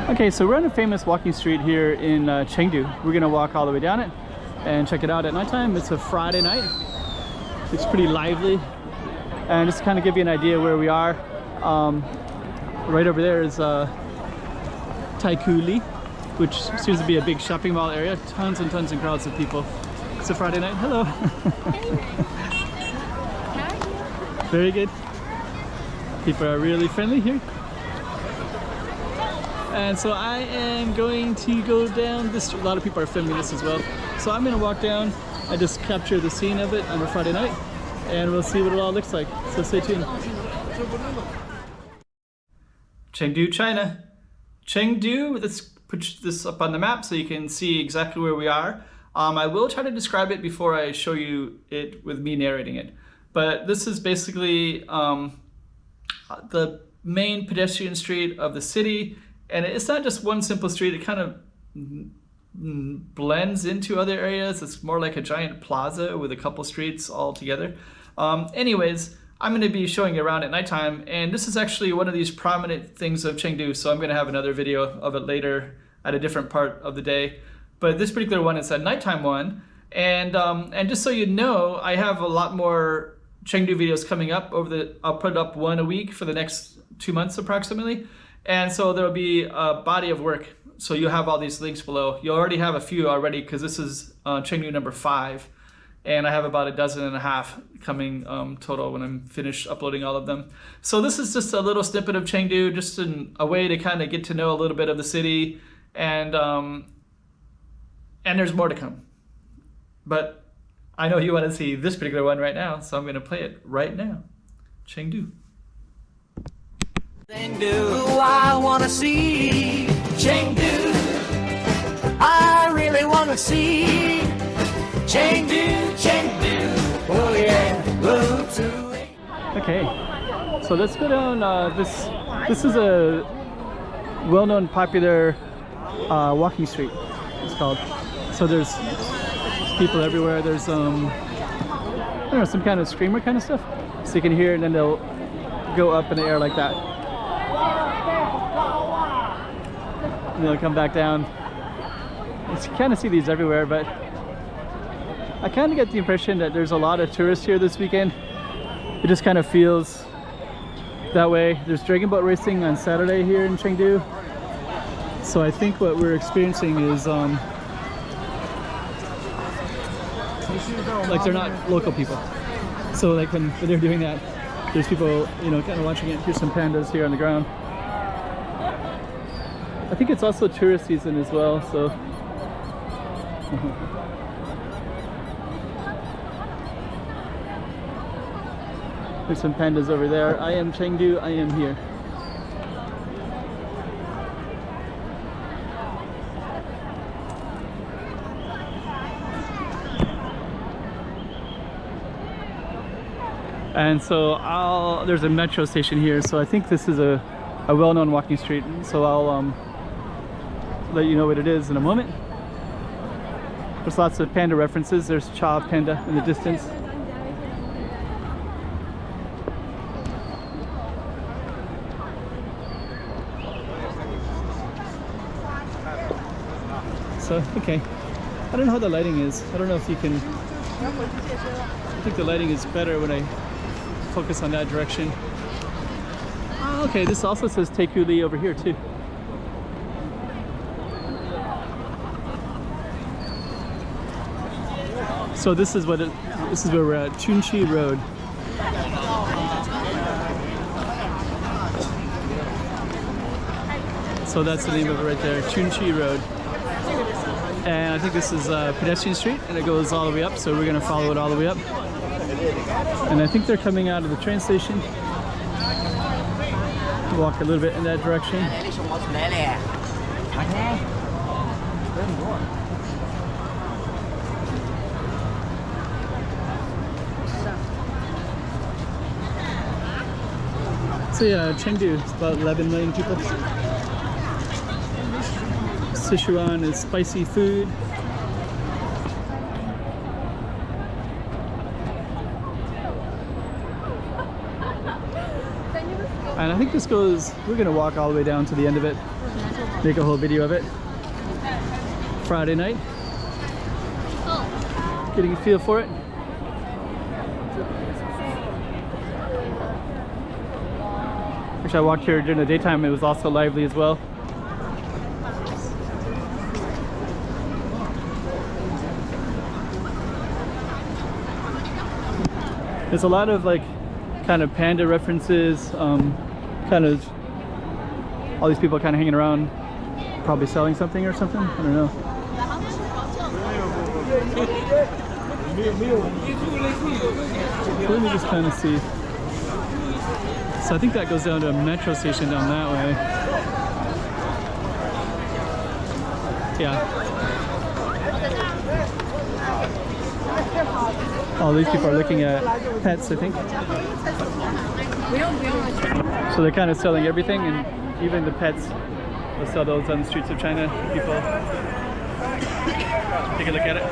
Okay, so we're on a famous walking street here in Chengdu. We're gonna walk all the way down it and check it out at nighttime. It's a Friday night. It's pretty lively. And just to kind of give you an idea where we are, right over there is Taikoo, which seems to be a big shopping mall area. Tons and tons and crowds of people. It's a Friday night. Hello. Very good. People are really friendly here. And so I am going to go down this. A lot of people are filming this as well. So I'm going to walk down and just capture the scene of it on a Friday night. And we'll see what it all looks like. So stay tuned. Chengdu, China. Chengdu, let's put this up on the map so you can see exactly where we are. I will try to describe it before I show you it with me narrating it. But this is basically the main pedestrian street of the city. And it's not just one simple street, it kind of blends into other areas. It's more like a giant plaza with a couple streets all together. Anyways, I'm going to be showing you around at nighttime, and this is actually one of these prominent things of Chengdu, so I'm going to have another video of it later at a different part of the day. But this particular one is a nighttime one, and just so you know, I have a lot more Chengdu videos coming up I'll put up one a week for the next 2 months approximately. And so there'll be a body of work. So you'll have all these links below. You already have a few already because this is Chengdu number 5. And I have about 12.5 coming total when I'm finished uploading all of them. So this is just a little snippet of Chengdu, just a way to kind of get to know a little bit of the city. And there's more to come. But I know you want to see this particular one right now, so I'm going to play it right now. Chengdu. Chengdu, I wanna see Chengdu. I really wanna see Chengdu, Chengdu. Oh yeah, go to it. Okay, so let's go down. This is a well-known, popular walking street. It's called. So there's people everywhere. There's I don't know, some kind of screamer kind of stuff, so you can hear it, and then they'll go up in the air like that. And they'll come back down. You kind of see these everywhere, but I kind of get the impression that there's a lot of tourists here this weekend. It just kind of feels that way. There's dragon boat racing on Saturday here in Chengdu. So I think what we're experiencing is like they're not local people. So like when they're doing that, there's people, you know, kind of watching it. Here's some pandas here on the ground. I think it's also tourist season as well, so. There's some pandas over there. I am Chengdu, I am here. And so there's a metro station here, so I think this is a well-known walking street, so I'll let you know what it is in a moment. There's lots of panda references. There's Cha Panda in the distance. So, okay. I don't know how the lighting is. I don't know if you can. I think the lighting is better when I focus on that direction. Oh, okay, this also says Taikoo over here too. So this is where we're at, Chunxi Road. So that's the name of it right there, Chunxi Road. And I think this is Pedestrian Street, and it goes all the way up, so we're gonna follow it all the way up. And I think they're coming out of the train station. Walk a little bit in that direction. So yeah, Chengdu is about 11 million people. Sichuan is spicy food. And I think this goes, we're gonna walk all the way down to the end of it. make a whole video of it. Friday night. Getting a feel for it. Actually, I walked here during the daytime. It was also lively as well. There's a lot of like kind of panda references, kind of all these people kind of hanging around, probably selling something or something. I don't know. Let me just kind of see. So I think that goes down to a metro station down that way. Yeah. All these people are looking at pets, I think. So they're kind of selling everything, and even the pets. They'll sell those on the streets of China. People take a look at it.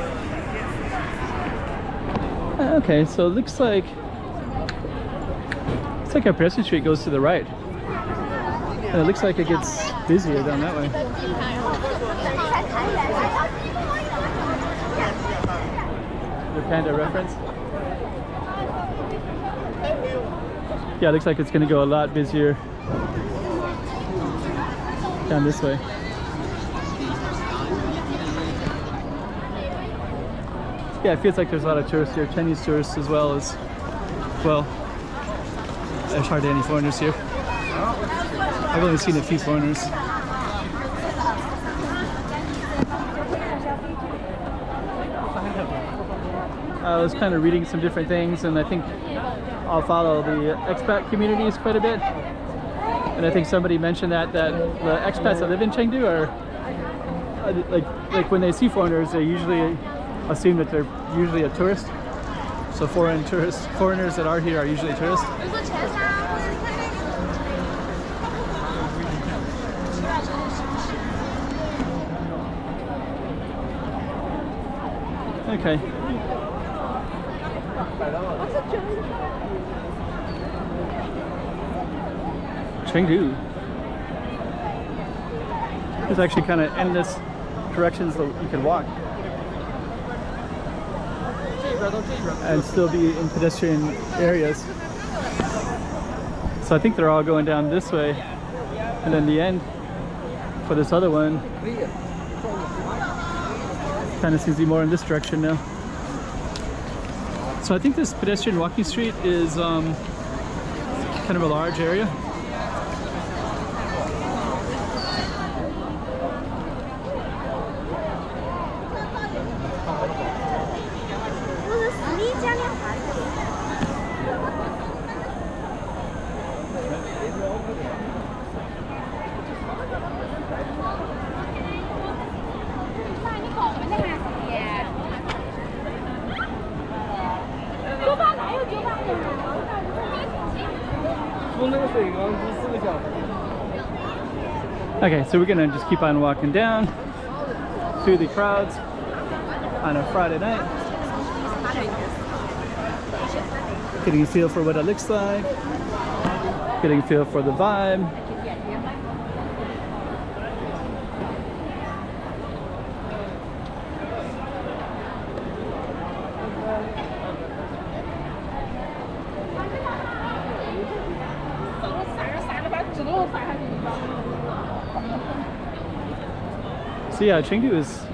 Okay, so it looks like our Pedestrian Street goes to the right, and it looks like it gets busier down that way. The panda reference. Yeah, it looks like it's going to go a lot busier down this way. Yeah, it feels like there's a lot of tourists here, Chinese tourists as well as, well, there's hardly any foreigners here. I've only seen a few foreigners. I was kind of reading some different things, and I think I'll follow the expat communities quite a bit. And I think somebody mentioned that the expats that live in Chengdu are like when they see foreigners, they usually assume that they're usually a tourist. So foreigners that are here are usually tourists. Okay. Chengdu. There's actually kind of endless directions that you can walk and still be in pedestrian areas. So I think they're all going down this way, and then the end for this other one kind of seems to be more in this direction now. So I think this pedestrian walking street is kind of a large area. Okay, so we're gonna just keep on walking down through the crowds on a Friday night, getting a feel for what it looks like, getting a feel for the vibe. So yeah, Chengdu it's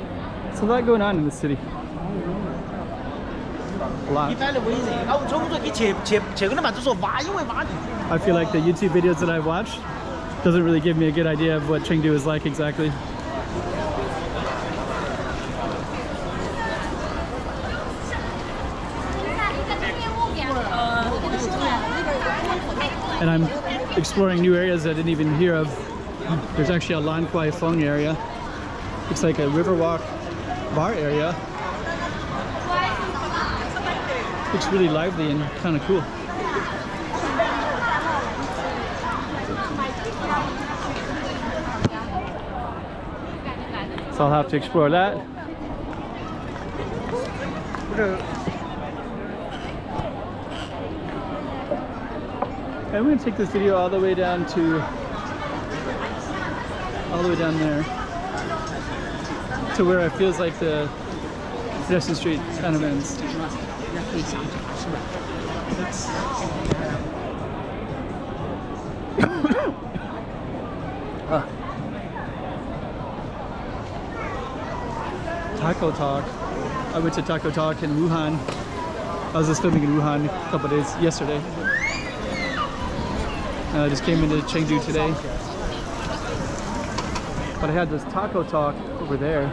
a lot going on in the city. A lot. I feel like the YouTube videos that I've watched doesn't really give me a good idea of what Chengdu is like exactly. And I'm exploring new areas I didn't even hear of. There's actually a Lan Kwai Fong area. Looks like a Riverwalk bar area. Looks really lively and kind of cool. So I'll have to explore that. And I'm going to take this video all the way down to all the way down there to where it feels like the pedestrian street kind of ends. TacoTalk. I went to TacoTalk in Wuhan. I was just filming in Wuhan a couple of days yesterday. I just came into Chengdu today. But I had this TacoTalk over there.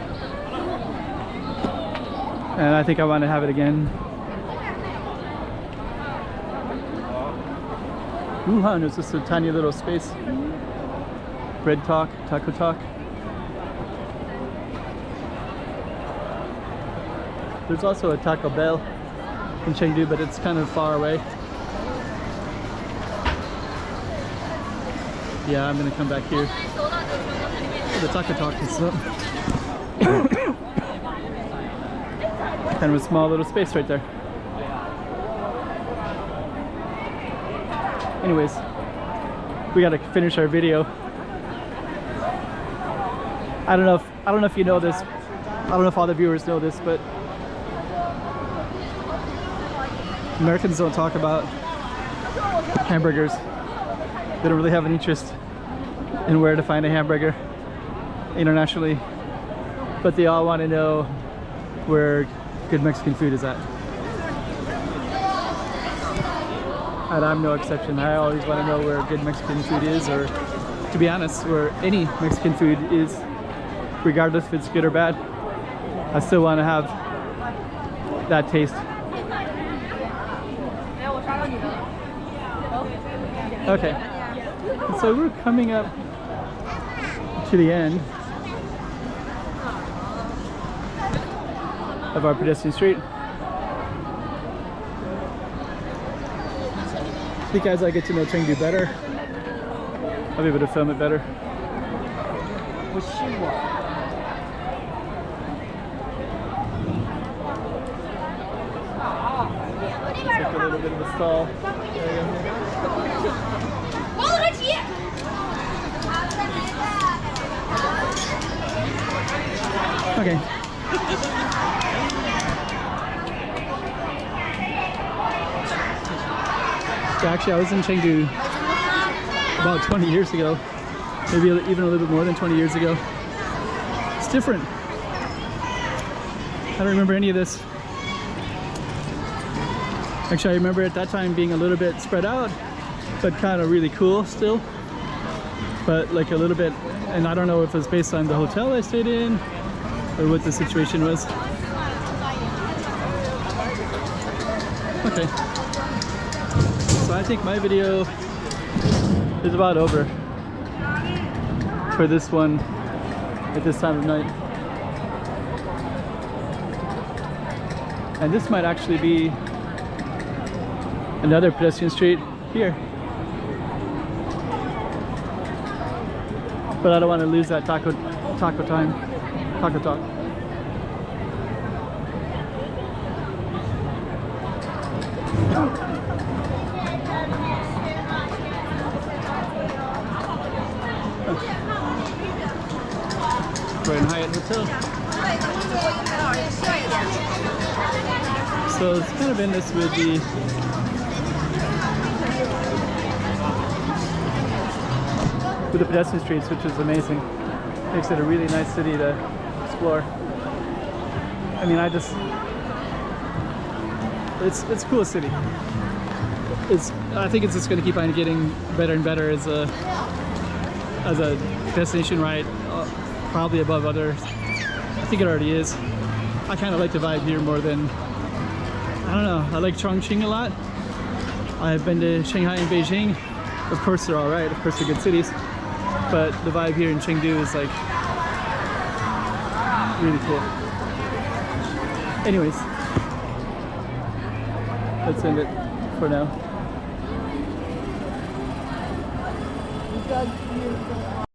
And I think I want to have it again. Wuhan is just a tiny little space. Bread Talk, TacoTalk. There's also a Taco Bell in Chengdu, but it's kind of far away. Yeah, I'm gonna come back here. The TacoTalk is up. Kind of a small little space right there. Anyways, we gotta finish our video. I don't know if you know this. I don't know if all the viewers know this, but Americans don't talk about hamburgers. They don't really have an interest in where to find a hamburger internationally, but they all want to know where good Mexican food is at. And I'm no exception. I always want to know where good Mexican food is, or to be honest, where any Mexican food is, regardless if it's good or bad. I still want to have that taste. Okay, so we're coming up to the end of our pedestrian street. I think as I get to know Chengdu better, I'll be able to film it better. Take a little bit of a stall. Okay. Yeah, actually, I was in Chengdu about 20 years ago. Maybe even a little bit more than 20 years ago. It's different. I don't remember any of this. Actually, I remember at that time being a little bit spread out, but kind of really cool still. But like a little bit, and I don't know if it was based on the hotel I stayed in or what the situation was. Okay. So I think my video is about over for this one at this time of night. And this might actually be another pedestrian street here. But I don't want to lose that taco time, TacoTalk. We're in Hyatt Hotel. So it's kind of endless with the pedestrian streets, which is amazing. Makes it a really nice city to explore. I mean, it's a cool city. I think it's just going to keep on getting better and better as a destination, right? Probably above others. I think it already is. I kind of like the vibe here more than, I don't know, I like Chongqing a lot. I've been to Shanghai and Beijing. Of course they're all right, of course they're good cities. But the vibe here in Chengdu is like really cool. Anyways, let's end it for now.